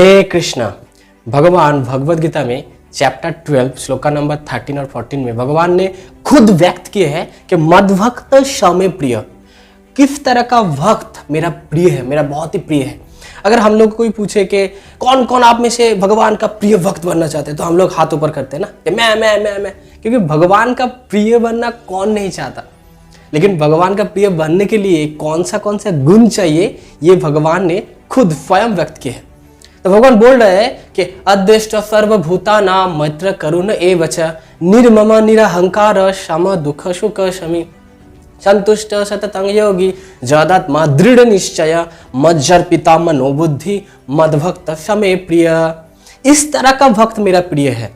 हरे कृष्णा। भगवान भगवद गीता में chapter 12 shloka number 13 और 14 में भगवान ने खुद व्यक्त किए हैं कि मद्भक्त शमे प्रिय। किस तरह का भक्त मेरा प्रिय है, मेरा बहुत ही प्रिय है। अगर हम लोग कोई पूछे कि कौन कौन आप में से भगवान का प्रिय भक्त बनना चाहते हैं, तो हम लोग हाथ ऊपर करते हैं ना कि मैं, क्योंकि भगवान का प्रिय बनना कौन नहीं चाहता। लेकिन भगवान का प्रिय बनने के लिए कौन सा गुण चाहिए, ये भगवान ने खुद स्वयं व्यक्त किए हैं। तो भगवान बोल रहे हैं कि अद्वेष्ट सर्वभूतानां मैत्र करुण एवच निर्मम निरहंकार शम दुख सुख शमी संतुष्ट सततं योगी जदात्मा दृढ़ निश्चय मज्जर्पिता मनोबुद्धि मद्भक्त शमे प्रिय। इस तरह का भक्त मेरा प्रिय है।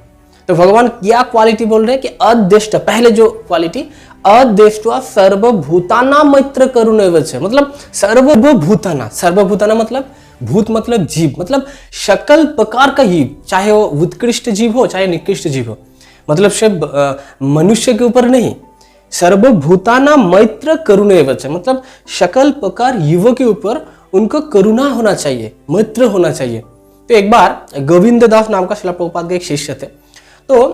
तो भगवान क्या क्वालिटी बोल रहे हैं कि अद्वेष्ट, पहले जो क्वालिटी अद्वेष्टवा सर्वभूतानां मैत्र करुण एवच, मतलब सर्वभूताना मतलब भूत मतलब जीव, मतलब सकल प्रकार का जीव, चाहे वो उत्कृष्ट जीव हो चाहे निकृष्ट जीव हो, मतलब सिर्फ मनुष्य के ऊपर नहीं, सर्वभूताना मैत्र करुण एवच, मतलब सकल प्रकार जीवों के ऊपर उनको करुणा होना चाहिए, मैत्र होना चाहिए। तो एक बार गोविंद दास नाम का शिला प्रभुपाद के एक शिष्य थे। तो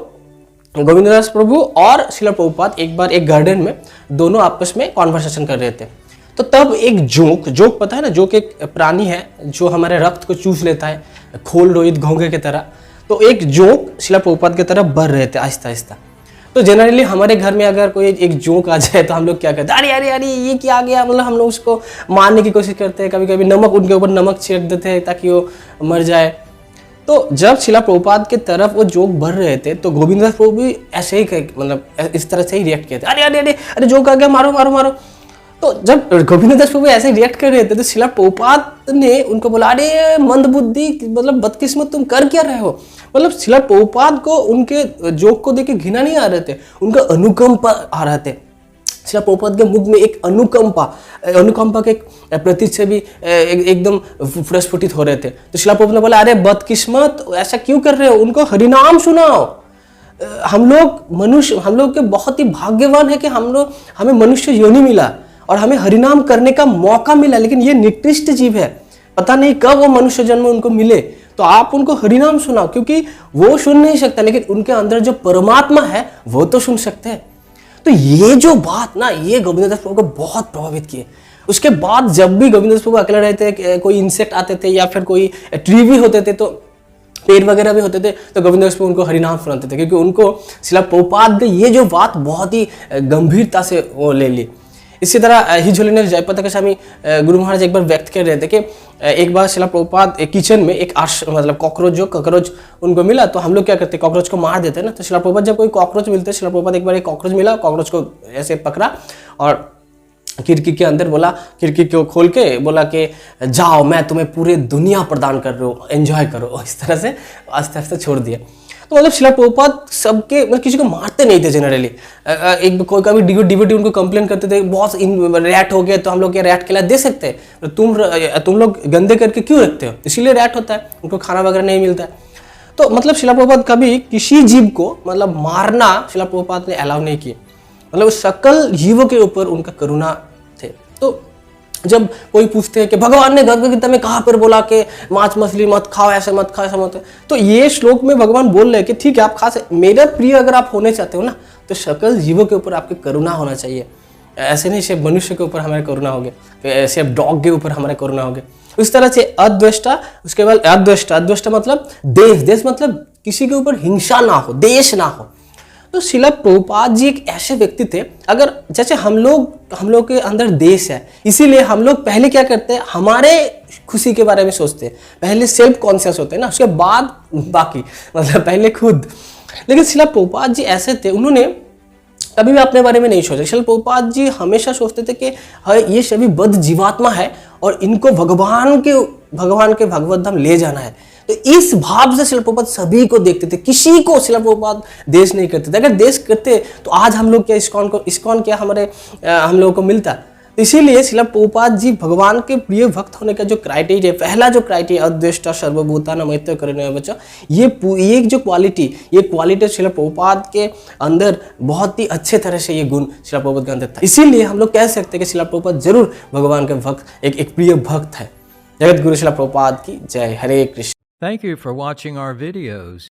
गोविंद दास प्रभु और शिला प्रभुपाद एक बार एक गार्डन में दोनों आपस में कॉन्वर्सेशन कर रहे थे। तो तब एक जोक पता है ना, जोक एक प्राणी है जो हमारे रक्त को चूस लेता है, खोल रोहित घोंघे की तरह। तो एक जोक शिला प्रभुपाद की तरफ बढ़ रहे थे आहिस्ता आहिस्ता। तो जनरली हमारे घर में अगर कोई एक जोक आ जाए तो हम लोग क्या करते हैं, अरे ये क्या आ गया, मतलब हम लोग उसको मारने की कोशिश करते हैं, कभी कभी नमक उनके ऊपर नमक छिड़क देते हैं ताकि वो मर जाए। तो जब शिला प्रभुपाद की तरफ वो जोक बढ़ रहे थे तो गोविंद दास प्रभु भी ऐसे ही मतलब इस तरह से ही रिएक्ट किए थे, अरे जोक आ गया, मारो। तो जब गोविंद दास प्रभु ऐसे रिएक्ट कर रहे थे तो शिला प्रभुपाद ने उनको बोला, अरे मंदबुद्धि, मतलब बदकिस्मत, तुम कर क्या रहे हो। मतलब शिला प्रभुपाद को उनके जोक को देख के घृणा नहीं आ रहे थे, उनका अनुकंपा आ रहे थे। शिला प्रभुपाद के मुख में एक अनुकंपा के प्रतीक से भी एकदम प्रस्फुटित हो रहे थे। तो शिला प्रभुपाद ने बोला, अरे बदकिस्मत, ऐसा क्यों कर रहे हो, उनको हरिनाम सुनाओ। हम लोग के बहुत ही भाग्यवान है कि हमें मनुष्य योनि मिला और हमें हरिनाम करने का मौका मिला, लेकिन ये निकृष्ट जीव है, पता नहीं कब वो मनुष्य जन्म उनको मिले। तो आप उनको हरिनाम सुनाओ, क्योंकि वो सुन नहीं सकता, लेकिन उनके अंदर जो परमात्मा है वो तो सुन सकते हैं। तो ये जो बात ना, ये गोविंद दास प्रभु को बहुत प्रभावित किए। उसके बाद जब भी गोविंद दास प्रभु अकेले रहते, कोई इंसेक्ट आते थे या फिर कोई ट्री भी होते थे, तो पेड़ वगैरह भी होते थे, तो गोविंद दास प्रभु उनको हरिनाम सुनाते थे, क्योंकि उनको शिला प्रभुपाद ने ये जो बात बहुत ही गंभीरता से वो ले ली। इसी तरह हिज होलीनेस जयपताका स्वामी गुरु महाराज एक बार व्यक्त कर रहे थे कि एक बार शिला प्रभुपाद किचन में एक मतलब कॉकरोच उनको मिला। तो हम लोग क्या करते, कॉकरोच को मार देते ना। तो शिला प्रभुपाद जब कोई कॉकरोच मिलते, शिला प्रभुपाद एक बार एक कॉकरोच मिला, कॉकरोच को ऐसे पकड़ा और खिड़की के अंदर बोला, खिड़की को खोल के बोला कि जाओ, मैं तुम्हें पूरी दुनिया प्रदान कर रहा हूँ, एंजॉय करो। इस तरह से आस्ते आस्ते छोड़ दिया। तो मतलब शिला प्रभुपाद सबके, मतलब किसी को मारते नहीं थे जनरली। एक कोई कभी डिवोटी उनको कंप्लेन करते थे, बहुत रैट हो गया, तो हम लोग क्या रैट के लिए दे सकते हैं, तुम लोग गंदे करके क्यों रखते हो, इसीलिए रैट होता है, उनको खाना वगैरह नहीं मिलता है। तो मतलब शिला प्रभुपाद कभी किसी जीव को मतलब मारना शिला प्रभुपाद ने अलाउ नहीं किया, मतलब सकल जीवों के ऊपर उनका करुणा थे। तो जब कोई पूछते हैं कि भगवान ने भगवद गीता में कहाँ पर बोला कि मांस मछली मत खाओ, ऐसे मत खाओ, ऐसा मत, तो ये श्लोक में भगवान बोल रहे हैं कि ठीक है, आप खा सकते, मेरा प्रिय अगर आप होने चाहते हो ना, तो सकल जीवों के ऊपर आपकी करुणा होना चाहिए। ऐसे नहीं सिर्फ मनुष्य के ऊपर हमारे करुणा होगी, सिर्फ डॉग के ऊपर हमारे करुणा होगी। उस तरह से अद्वेष्टा, उसके बाद अद्वेष्टा मतलब देश मतलब किसी के ऊपर हिंसा ना हो, देश ना हो। तो शिला प्रभुपाद जी एक ऐसे व्यक्ति थे, अगर जैसे हम लोग के अंदर देश है, इसीलिए हम लोग पहले क्या करते हैं, हमारे खुशी के बारे में सोचते हैं, पहले सेल्फ कॉन्शियस होते हैं ना, उसके बाद बाकी, मतलब पहले खुद। लेकिन शिला प्रभुपाद जी ऐसे थे, उन्होंने कभी भी अपने बारे में नहीं सोचा। शिला प्रभुपाद जी हमेशा सोचते थे कि ये सभी बद्ध जीवात्मा है और इनको भगवान के भगवत धाम ले जाना है। तो इस भाव से शिला प्रभुपाद सभी को देखते थे, किसी को शिला प्रभुपाद देश नहीं करते थे। अगर देश करते तो आज हम लोग क्या इस्कॉन क्या हम लोगों को मिलता। तो इसीलिए शिला प्रभुपाद जी भगवान के प्रिय भक्त होने का जो क्राइटेरिया, पहला जो क्राइटेरिया अद्वेष्टा सर्वभूतानां मैत्र करुण एवच, ये जो क्वालिटी शिला प्रभुपाद के अंदर बहुत ही अच्छे तरह से ये गुण शिला प्रभुपाद के अंदर था। इसीलिए हम लोग कह सकते हैं कि शिला प्रभुपाद जरूर भगवान के भक्त, एक प्रिय भक्त है। जगत गुरु शिला प्रभुपाद की जय। हरे Krishna. Thank you for watching our videos.